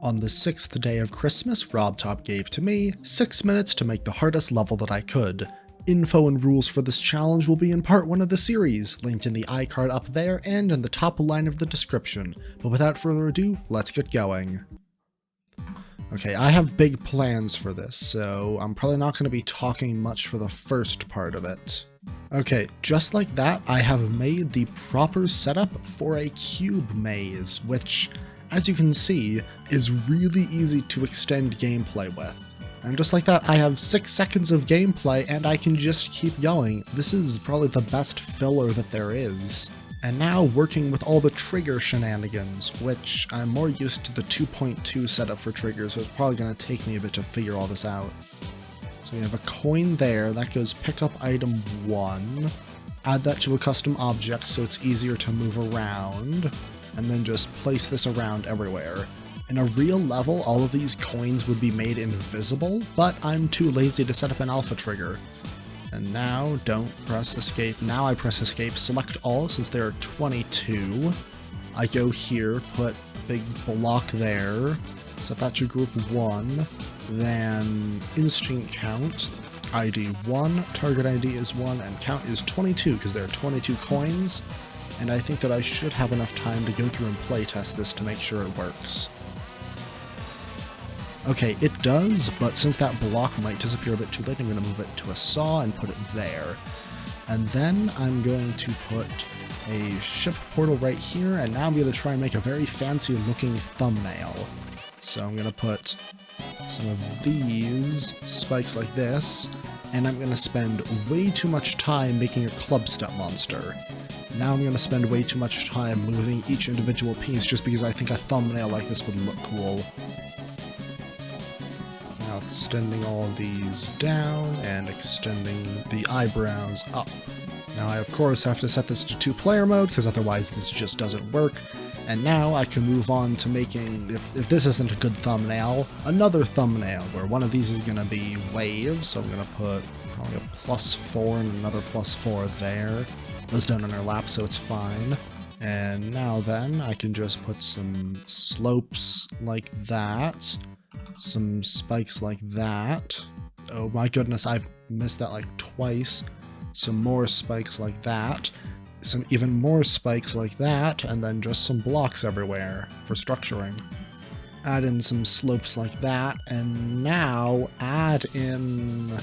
On the 6th day of Christmas, RobTop gave to me 6 minutes to make the hardest level that I could. Info and rules for this challenge will be in part 1 of the series, linked in the iCard up there and in the top line of the description. But without further ado, let's get going. Okay, I have big plans for this, so I'm probably not going to be talking much for the first part of it. Okay, just like that, I have made the proper setup for a cube maze, which, as you can see, is really easy to extend gameplay with. And just like that, I have 6 seconds of gameplay and I can just keep going. This is probably the best filler that there is. And now working with all the trigger shenanigans, which I'm more used to the 2.2 setup for triggers, so it's probably going to take me a bit to figure all this out. So we have a coin there, that goes pick up item 1, add that to a custom object so it's easier to move around, and then just place this around everywhere. In a real level, all of these coins would be made invisible, but I'm too lazy to set up an alpha trigger. And now, don't press escape. Now I press escape, select all since there are 22. I go here, put a big block there, set that to group 1, then instinct count, ID 1, target ID is 1, and count is 22 because there are 22 coins. And I think that I should have enough time to go through and playtest this to make sure it works. Okay, it does, but since that block might disappear a bit too late, I'm going to move it to a saw and put it there. And then I'm going to put a ship portal right here, and now I'm going to try and make a very fancy looking thumbnail. So I'm going to put some of these spikes like this, and I'm going to spend way too much time making a club step monster. Now I'm going to spend way too much time moving each individual piece just because I think a thumbnail like this would look cool. Now extending all of these down and extending the eyebrows up. Now I of course have to set this to 2-player mode because otherwise this just doesn't work. And now I can move on to making, if this isn't a good thumbnail, another thumbnail where one of these is going to be waves. So I'm going to put probably a +4 and another +4 there. Those don't overlap, so it's fine. And now then, I can just put some slopes like that, some spikes like that. Oh my goodness, I've missed that like twice. Some more spikes like that, some even more spikes like that, and then just some blocks everywhere for structuring. Add in some slopes like that, and now add in...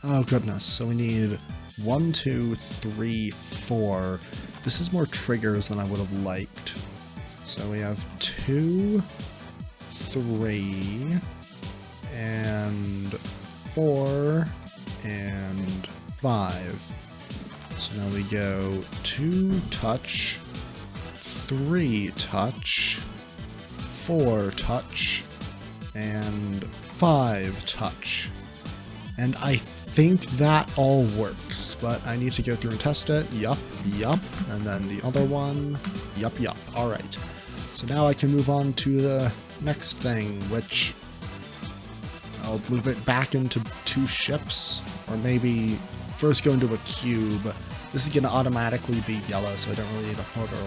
oh goodness, so we need 1, 2, 3, 4. This is more triggers than I would have liked. So we have 2, 3, and 4, and 5. So now we go 2 touch, 3 touch, 4 touch, and 5 touch. And I think that all works, but I need to go through and test it. Yup, yup. And then the other one. Yup, yup. Alright. So now I can move on to the next thing, which I'll move it back into 2 ships, or maybe first go into a cube. This is going to automatically be yellow, so I don't really need a portal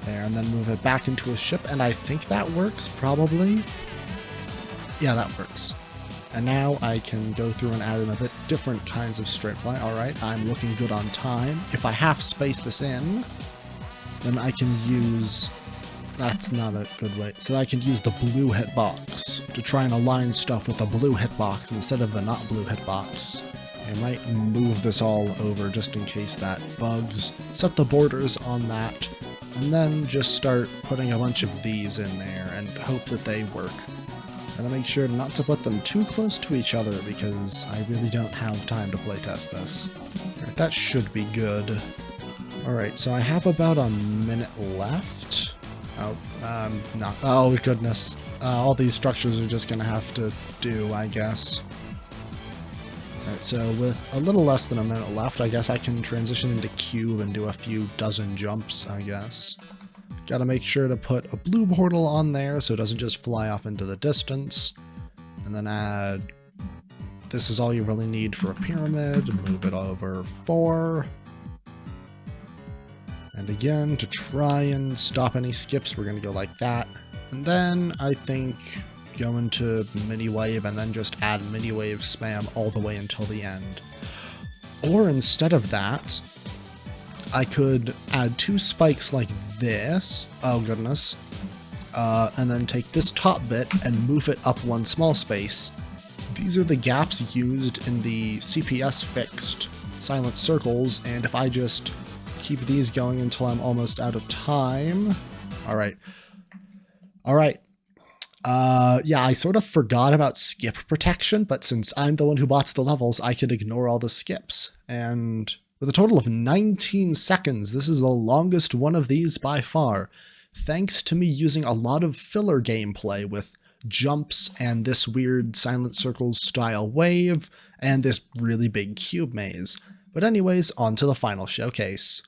there, and then move it back into a ship, and I think that works, probably. Yeah, that works. And now I can go through and add in a bit different kinds of straight fly. Alright, I'm looking good on time. If I half space this in, then I can use... that's not a good way. So I can use the blue hitbox to try and align stuff with the blue hitbox instead of the not blue hitbox. I might move this all over just in case that bugs. Set the borders on that, and then just start putting a bunch of these in there and hope that they work. And make sure not to put them too close to each other because I really don't have time to playtest this. Right, that should be good. Alright, so I have about a minute left. Oh goodness. All these structures are just gonna have to do, I guess. Alright, so with a little less than a minute left, I guess I can transition into cube and do a few dozen jumps, I guess. Gotta make sure to put a blue portal on there so it doesn't just fly off into the distance. And then add... this is all you really need for a pyramid. Move it over 4. And again, to try and stop any skips, we're gonna go like that. And then I think go into mini wave and then just add mini wave spam all the way until the end. Or instead of that, I could add 2 spikes like this. Oh goodness. And then take this top bit and move it up 1 small space. These are the gaps used in the CPS fixed silent circles, and if I just keep these going until I'm almost out of time... Alright. Alright. Yeah, I sort of forgot about skip protection, but since I'm the one who bought the levels, I can ignore all the skips. And with a total of 19 seconds, this is the longest one of these by far, thanks to me using a lot of filler gameplay with jumps and this weird silent circles style wave and this really big cube maze. But anyways, on to the final showcase.